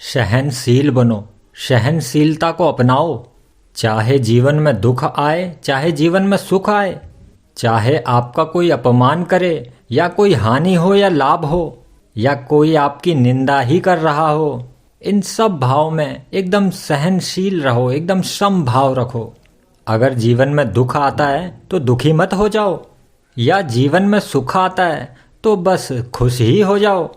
सहनशील बनो, सहनशीलता को अपनाओ। चाहे जीवन में दुख आए, चाहे जीवन में सुख आए, चाहे आपका कोई अपमान करे या कोई हानि हो या लाभ हो, या कोई आपकी निंदा ही कर रहा हो, इन सब भाव में एकदम सहनशील रहो, एकदम समभाव रखो। अगर जीवन में दुख आता है तो दुखी मत हो जाओ, या जीवन में सुख आता है तो बस खुश ही हो जाओ।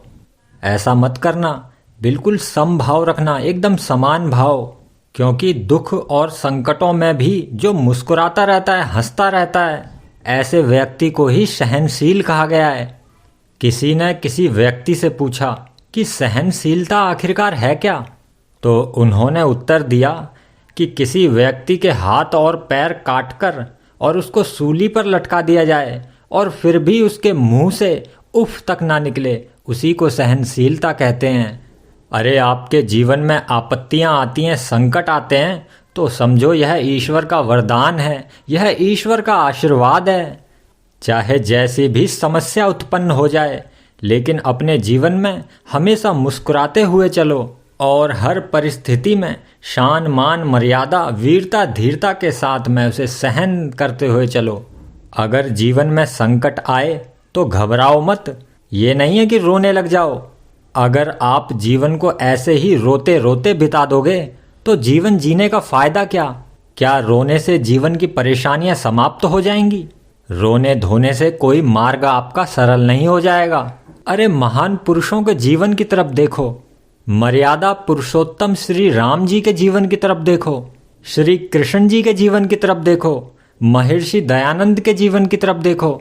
ऐसा मत करना, बिल्कुल समभाव रखना, एकदम समान भाव। क्योंकि दुख और संकटों में भी जो मुस्कुराता रहता है, हंसता रहता है, ऐसे व्यक्ति को ही सहनशील कहा गया है। किसी ने किसी व्यक्ति से पूछा कि सहनशीलता आखिरकार है क्या? तो उन्होंने उत्तर दिया कि किसी व्यक्ति के हाथ और पैर काटकर और उसको सूली पर लटका दिया जाए और फिर भी उसके मुंह से उफ तक ना निकले, उसी को सहनशीलता कहते हैं। अरे आपके जीवन में आपत्तियां आती हैं, संकट आते हैं, तो समझो यह ईश्वर का वरदान है, यह ईश्वर का आशीर्वाद है। चाहे जैसी भी समस्या उत्पन्न हो जाए, लेकिन अपने जीवन में हमेशा मुस्कुराते हुए चलो और हर परिस्थिति में शान मान मर्यादा वीरता धीरता के साथ में उसे सहन करते हुए चलो। अगर जीवन में संकट आए तो घबराओ मत, ये नहीं है कि रोने लग जाओ। अगर आप जीवन को ऐसे ही रोते रोते बिता दोगे तो जीवन जीने का फायदा क्या? क्या रोने से जीवन की परेशानियां समाप्त हो जाएंगी? रोने धोने से कोई मार्ग आपका सरल नहीं हो जाएगा। अरे महान पुरुषों के जीवन की तरफ देखो, मर्यादा पुरुषोत्तम श्री राम जी के जीवन की तरफ देखो, श्री कृष्ण जी के जीवन की तरफ देखो, महर्षि दयानंद के जीवन की तरफ देखो।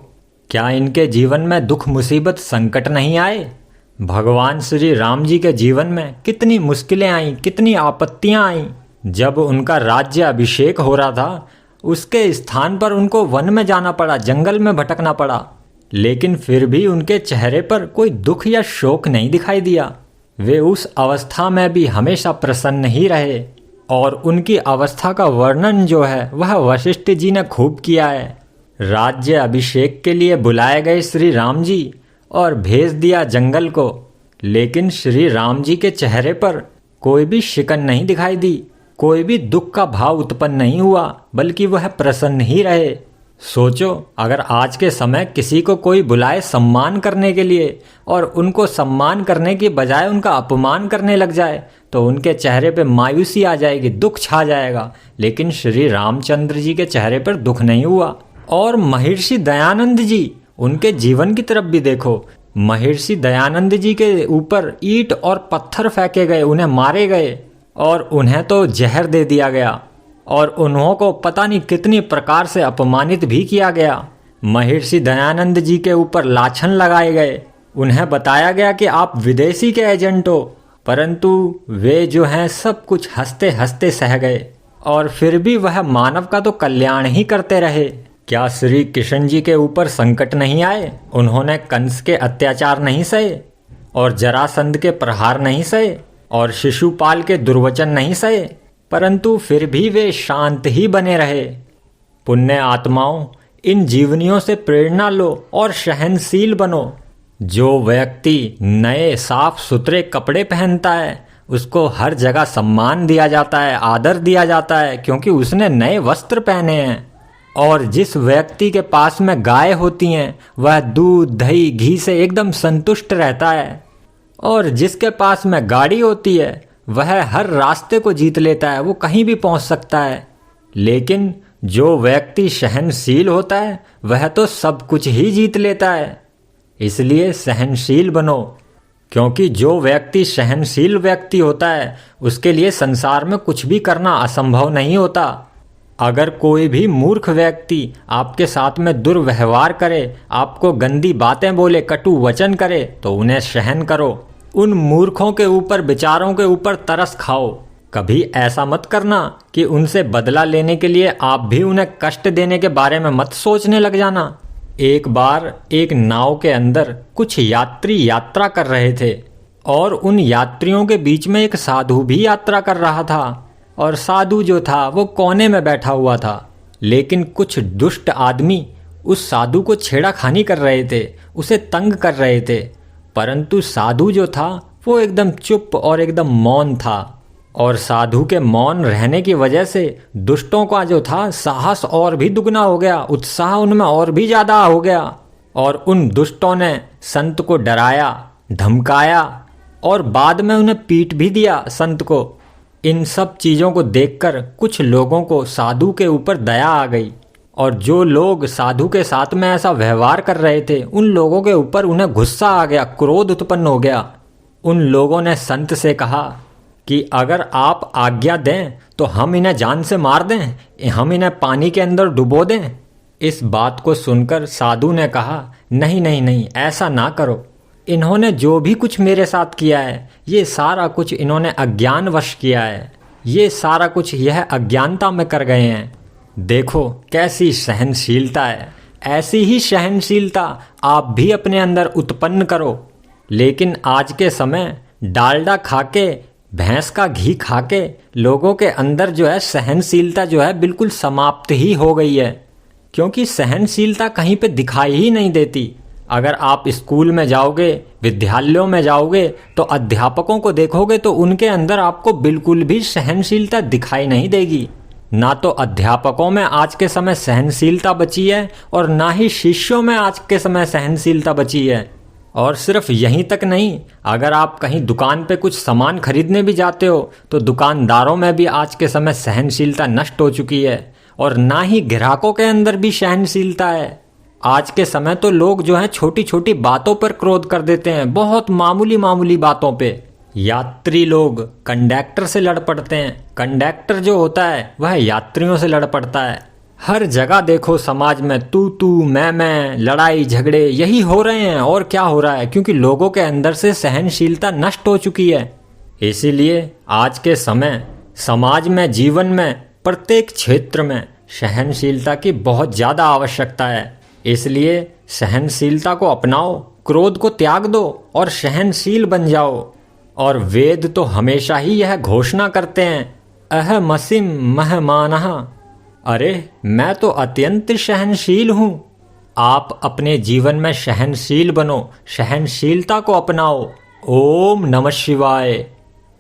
क्या इनके जीवन में दुख मुसीबत संकट नहीं आए? भगवान श्री राम जी के जीवन में कितनी मुश्किलें आईं, कितनी आपत्तियां आईं। जब उनका राज्य अभिषेक हो रहा था, उसके स्थान पर उनको वन में जाना पड़ा, जंगल में भटकना पड़ा, लेकिन फिर भी उनके चेहरे पर कोई दुख या शोक नहीं दिखाई दिया। वे उस अवस्था में भी हमेशा प्रसन्न ही रहे। और उनकी अवस्था का वर्णन जो है वह वशिष्ठ जी ने खूब किया है। राज्य अभिषेक के लिए बुलाए गए श्री राम जी और भेज दिया जंगल को, लेकिन श्री राम जी के चेहरे पर कोई भी शिकन नहीं दिखाई दी, कोई भी दुख का भाव उत्पन्न नहीं हुआ, बल्कि वह प्रसन्न ही रहे। सोचो, अगर आज के समय किसी को कोई बुलाए सम्मान करने के लिए और उनको सम्मान करने की बजाय उनका अपमान करने लग जाए तो उनके चेहरे पे मायूसी आ जाएगी, दुख छा जाएगा। लेकिन श्री रामचंद्र जी के चेहरे पर दुख नहीं हुआ। और महर्षि दयानंद जी, उनके जीवन की तरफ भी देखो। महर्षि दयानंद जी के ऊपर ईंट और पत्थर फेंके गए, उन्हें मारे गए और उन्हें तो जहर दे दिया गया और उन्हों को पता नहीं कितनी प्रकार से अपमानित भी किया गया। महर्षि दयानंद जी के ऊपर लाछन लगाए गए, उन्हें बताया गया कि आप विदेशी के एजेंट हो, परंतु वे जो हैं सब कुछ हंसते हंसते सह गए और फिर भी वह मानव का तो कल्याण ही करते रहे। क्या श्री कृष्ण जी के ऊपर संकट नहीं आए? उन्होंने कंस के अत्याचार नहीं सहे और जरासंध के प्रहार नहीं सहे और शिशुपाल के दुर्वचन नहीं सहे, परंतु फिर भी वे शांत ही बने रहे। पुण्य आत्माओं, इन जीवनियों से प्रेरणा लो और सहनशील बनो। जो व्यक्ति नए साफ सुथरे कपड़े पहनता है उसको हर जगह सम्मान दिया जाता है, आदर दिया जाता है, क्योंकि उसने नए वस्त्र पहने हैं। और जिस व्यक्ति के पास में गाय होती हैं वह दूध दही घी से एकदम संतुष्ट रहता है। और जिसके पास में गाड़ी होती है वह हर रास्ते को जीत लेता है, वो कहीं भी पहुंच सकता है। लेकिन जो व्यक्ति सहनशील होता है वह तो सब कुछ ही जीत लेता है। इसलिए सहनशील बनो, क्योंकि जो व्यक्ति सहनशील व्यक्ति होता है उसके लिए संसार में कुछ भी करना असंभव नहीं होता। अगर कोई भी मूर्ख व्यक्ति आपके साथ में दुर्व्यवहार करे, आपको गंदी बातें बोले, कटु वचन करे, तो उन्हें सहन करो। उन मूर्खों के ऊपर, विचारों के ऊपर तरस खाओ। कभी ऐसा मत करना कि उनसे बदला लेने के लिए आप भी उन्हें कष्ट देने के बारे में मत सोचने लग जाना। एक बार एक नाव के अंदर कुछ यात्री यात्रा कर रहे थे और उन यात्रियों के बीच में एक साधु भी यात्रा कर रहा था। और साधु जो था वो कोने में बैठा हुआ था, लेकिन कुछ दुष्ट आदमी उस साधु को छेड़ाखानी कर रहे थे, उसे तंग कर रहे थे। परंतु साधु जो था वो एकदम चुप और एकदम मौन था। और साधु के मौन रहने की वजह से दुष्टों का जो था साहस और भी दुगना हो गया, उत्साह उनमें और भी ज़्यादा हो गया। और उन दुष्टों ने संत को डराया, धमकाया और बाद में उन्हें पीट भी दिया संत को। इन सब चीज़ों को देखकर कुछ लोगों को साधु के ऊपर दया आ गई, और जो लोग साधु के साथ में ऐसा व्यवहार कर रहे थे उन लोगों के ऊपर उन्हें गुस्सा आ गया, क्रोध उत्पन्न हो गया। उन लोगों ने संत से कहा कि अगर आप आज्ञा दें तो हम इन्हें जान से मार दें, हम इन्हें पानी के अंदर डुबो दें। इस बात को सुनकर साधु ने कहा, नहीं नहीं नहीं, ऐसा ना करो। इन्होंने जो भी कुछ मेरे साथ किया है ये सारा कुछ इन्होंने अज्ञानवश किया है, ये सारा कुछ यह अज्ञानता में कर गए हैं। देखो कैसी सहनशीलता है, ऐसी ही सहनशीलता आप भी अपने अंदर उत्पन्न करो। लेकिन आज के समय डालडा खाके, भैंस का घी खाके लोगों के अंदर जो है सहनशीलता जो है बिल्कुल समाप्त ही हो गई है, क्योंकि सहनशीलता कहीं पे दिखाई ही नहीं देती। अगर आप स्कूल में जाओगे, विद्यालयों में जाओगे तो अध्यापकों को देखोगे तो उनके अंदर आपको बिल्कुल भी सहनशीलता दिखाई नहीं देगी। ना तो अध्यापकों में आज के समय सहनशीलता बची है और ना ही शिष्यों में आज के समय सहनशीलता बची है। और सिर्फ यहीं तक नहीं, अगर आप कहीं दुकान पे कुछ सामान खरीदने भी जाते हो तो दुकानदारों में भी आज के समय सहनशीलता नष्ट हो चुकी है, और ना ही ग्राहकों के अंदर भी सहनशीलता है। आज के समय तो लोग जो हैं छोटी छोटी बातों पर क्रोध कर देते हैं, बहुत मामूली मामूली बातों पे। यात्री लोग कंडक्टर से लड़ पड़ते हैं, कंडक्टर जो होता है वह यात्रियों से लड़ पड़ता है। हर जगह देखो समाज में तू मैं, लड़ाई झगड़े यही हो रहे हैं। और क्या हो रहा है? क्योंकि लोगों के अंदर से सहनशीलता नष्ट हो चुकी है। इसीलिए आज के समय समाज में, जीवन में, प्रत्येक क्षेत्र में सहनशीलता की बहुत ज़्यादा आवश्यकता है। इसलिए सहनशीलता को अपनाओ, क्रोध को त्याग दो और सहनशील बन जाओ। और वेद तो हमेशा ही यह घोषणा करते हैं, अहमसिम महमानः, अरे मैं तो अत्यंत सहनशील हूँ। आप अपने जीवन में सहनशील बनो, सहनशीलता को अपनाओ। ओम नमः शिवाय।